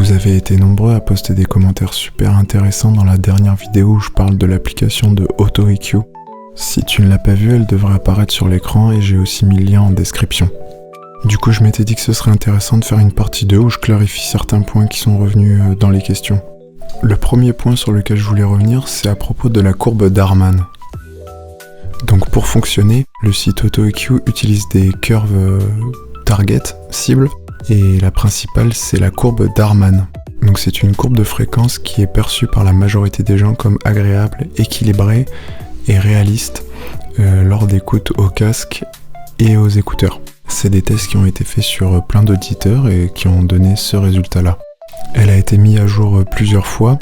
Vous avez été nombreux à poster des commentaires super intéressants dans la dernière vidéo où je parle de l'application de AutoEQ. Si tu ne l'as pas vue, elle devrait apparaître sur l'écran et j'ai aussi mis le lien en description. Du coup, je m'étais dit que ce serait intéressant de faire une partie 2 où je clarifie certains points qui sont revenus dans les questions. Le premier point sur lequel je voulais revenir, c'est à propos de la courbe d'Harman. Donc pour fonctionner, le site AutoEQ utilise des curves target, cible, et la principale c'est la courbe d'Harman. Donc c'est une courbe de fréquence qui est perçue par la majorité des gens comme agréable, équilibrée et réaliste lors d'écoute au casque et aux écouteurs. C'est des tests qui ont été faits sur plein d'auditeurs et qui ont donné ce résultat-là. Elle a été mise à jour plusieurs fois.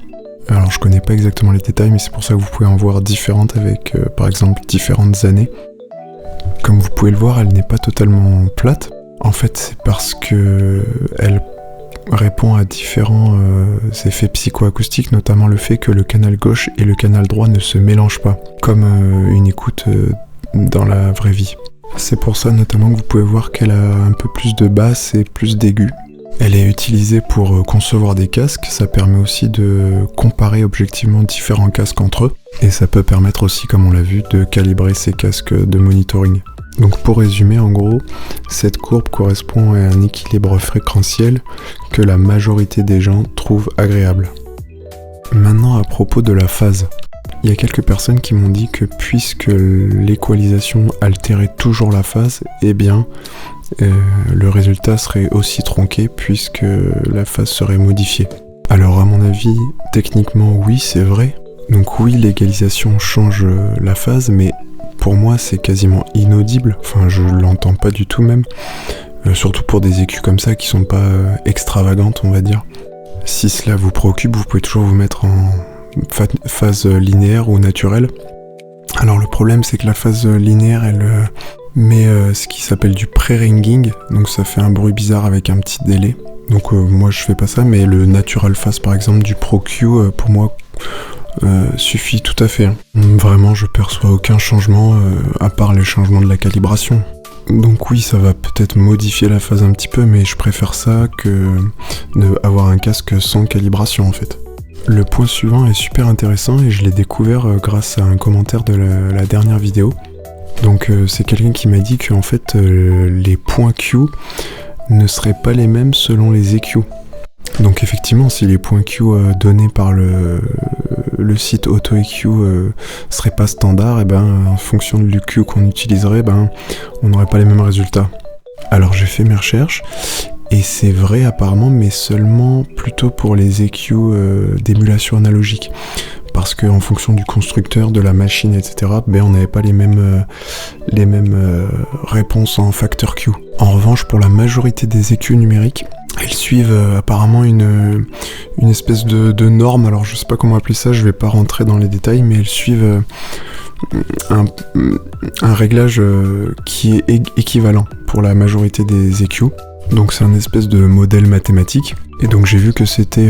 Alors je connais pas exactement les détails, mais c'est pour ça que vous pouvez en voir différentes avec par exemple différentes années. Comme vous pouvez le voir, elle n'est pas totalement plate. En fait, c'est parce que elle répond à différents effets psychoacoustiques, notamment le fait que le canal gauche et le canal droit ne se mélangent pas, comme une écoute dans la vraie vie. C'est pour ça notamment que vous pouvez voir qu'elle a un peu plus de basses et plus d'aigus. Elle est utilisée pour concevoir des casques, ça permet aussi de comparer objectivement différents casques entre eux, et ça peut permettre aussi, comme on l'a vu, de calibrer ces casques de monitoring. Donc pour résumer, en gros, cette courbe correspond à un équilibre fréquentiel que la majorité des gens trouvent agréable. Maintenant à propos de la phase. Il y a quelques personnes qui m'ont dit que puisque l'équalisation altérait toujours la phase, eh bien le résultat serait aussi tronqué puisque la phase serait modifiée. Alors à mon avis, techniquement oui c'est vrai. Donc oui, l'égalisation change la phase, mais pour moi c'est quasiment inaudible. Enfin je l'entends pas du tout même. Surtout pour des écus comme ça qui sont pas extravagantes on va dire. Si cela vous préoccupe, vous pouvez toujours vous mettre en phase linéaire ou naturelle. Alors le problème c'est que la phase linéaire elle met ce qui s'appelle du pré-ringing, donc ça fait un bruit bizarre avec un petit délai. Donc moi je fais pas ça, mais le natural phase par exemple du Pro-Q pour moi suffit tout à fait. Hein. Vraiment je perçois aucun changement à part les changements de la calibration. Donc oui, ça va peut-être modifier la phase un petit peu, mais je préfère ça que d'avoir un casque sans calibration en fait. Le point suivant est super intéressant et je l'ai découvert grâce à un commentaire de la dernière vidéo. Donc c'est quelqu'un qui m'a dit que en fait les points Q ne seraient pas les mêmes selon les EQ. Donc effectivement, si les points Q donnés par le site AutoEQ seraient pas standards, et ben en fonction de l'EQ qu'on utiliserait, on n'aurait pas les mêmes résultats. Alors j'ai fait mes recherches. Et c'est vrai apparemment, mais seulement plutôt pour les EQ d'émulation analogique. Parce qu'en fonction du constructeur, de la machine, etc., on n'avait pas les mêmes réponses en facteur Q. En revanche, pour la majorité des EQ numériques, elles suivent apparemment une espèce de norme. Alors je sais pas comment appeler ça, je vais pas rentrer dans les détails, mais elles suivent un réglage qui est équivalent pour la majorité des EQ. Donc c'est un espèce de modèle mathématique. Et donc j'ai vu que c'était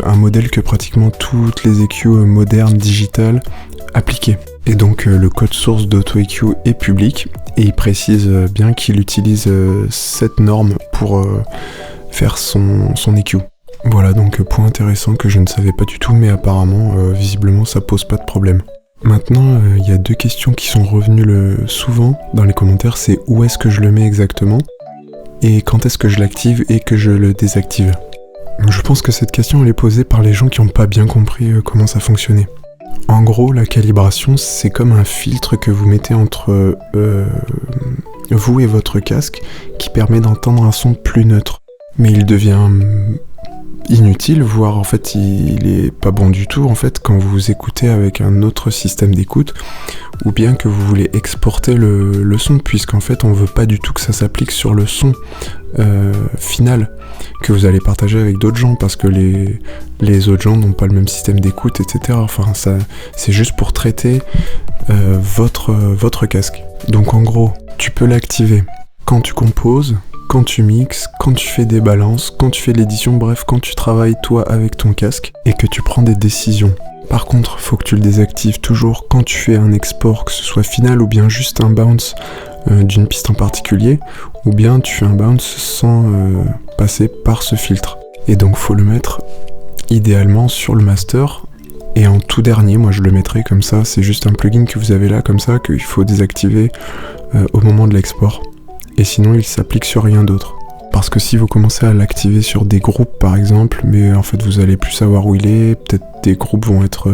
un modèle que pratiquement toutes les EQ modernes, digitales, appliquaient. Et donc le code source d'AutoEQ est public, et il précise bien qu'il utilise cette norme pour faire son EQ. Voilà, donc point intéressant que je ne savais pas du tout, mais apparemment, visiblement, ça pose pas de problème. Maintenant, il y a deux questions qui sont revenues souvent dans les commentaires, c'est où est-ce que je le mets exactement ? Et quand est-ce que je l'active et que je le désactive. Je pense que cette question elle est posée par les gens qui n'ont pas bien compris comment ça fonctionnait. En gros, la calibration, c'est comme un filtre que vous mettez entre vous et votre casque qui permet d'entendre un son plus neutre. Mais il devient inutile, voire en fait il est pas bon du tout en fait quand vous écoutez avec un autre système d'écoute ou bien que vous voulez exporter le son, puisqu'en fait on veut pas du tout que ça s'applique sur le son final que vous allez partager avec d'autres gens, parce que les autres gens n'ont pas le même système d'écoute, etc. Enfin ça c'est juste pour traiter votre casque. Donc en gros tu peux l'activer quand tu composes, quand tu mixes, quand tu fais des balances, quand tu fais l'édition, bref, quand tu travailles toi avec ton casque et que tu prends des décisions. Par contre, faut que tu le désactives toujours quand tu fais un export, que ce soit final ou bien juste un bounce d'une piste en particulier, ou bien tu fais un bounce sans passer par ce filtre. Et donc faut le mettre idéalement sur le master. Et en tout dernier, moi je le mettrai comme ça, c'est juste un plugin que vous avez là comme ça, qu'il faut désactiver au moment de l'export. Et sinon il s'applique sur rien d'autre. Parce que si vous commencez à l'activer sur des groupes par exemple, mais en fait vous allez plus savoir où il est, peut-être des groupes vont être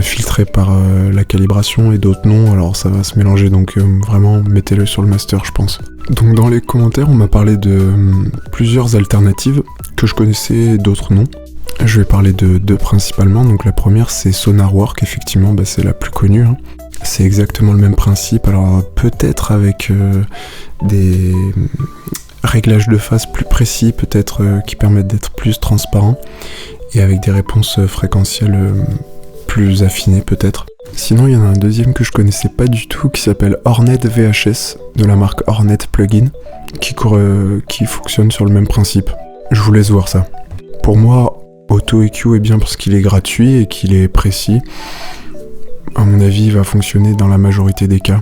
filtrés par la calibration et d'autres non, alors ça va se mélanger, donc vraiment mettez-le sur le master je pense. Donc dans les commentaires on m'a parlé de plusieurs alternatives que je connaissais et d'autres non. Je vais parler de deux principalement, donc la première c'est SonarWork, effectivement c'est la plus connue, hein. C'est exactement le même principe, alors peut-être avec des réglages de phase plus précis, peut-être qui permettent d'être plus transparents, et avec des réponses fréquentielles plus affinées peut-être. Sinon il y en a un deuxième que je connaissais pas du tout qui s'appelle Hornet VHS, de la marque Hornet Plugin, qui fonctionne sur le même principe. Je vous laisse voir ça. Pour moi, AutoEQ est bien parce qu'il est gratuit et qu'il est précis. À mon avis, il va fonctionner dans la majorité des cas.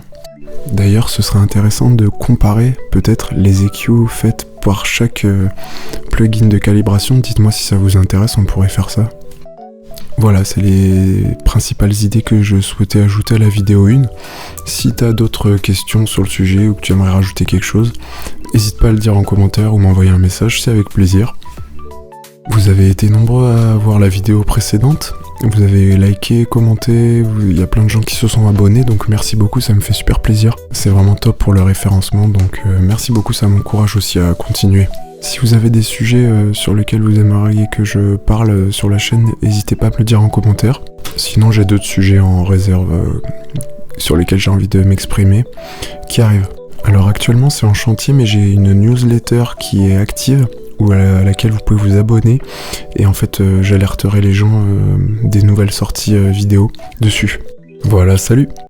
D'ailleurs, ce serait intéressant de comparer peut-être les EQ faites par chaque plugin de calibration. Dites-moi si ça vous intéresse, on pourrait faire ça. Voilà, c'est les principales idées que je souhaitais ajouter à la vidéo 1. Si tu as d'autres questions sur le sujet ou que tu aimerais rajouter quelque chose, n'hésite pas à le dire en commentaire ou m'envoyer un message, c'est avec plaisir. Vous avez été nombreux à voir la vidéo précédente, vous avez liké, commenté, il y a plein de gens qui se sont abonnés, donc merci beaucoup, ça me fait super plaisir. C'est vraiment top pour le référencement, donc merci beaucoup, ça m'encourage aussi à continuer. Si vous avez des sujets sur lesquels vous aimeriez que je parle sur la chaîne, n'hésitez pas à me le dire en commentaire. Sinon j'ai d'autres sujets en réserve sur lesquels j'ai envie de m'exprimer, qui arrivent. Alors actuellement c'est en chantier, mais j'ai une newsletter qui est active, ou à laquelle vous pouvez vous abonner, et en fait j'alerterai les gens des nouvelles sorties vidéo dessus. Voilà, salut!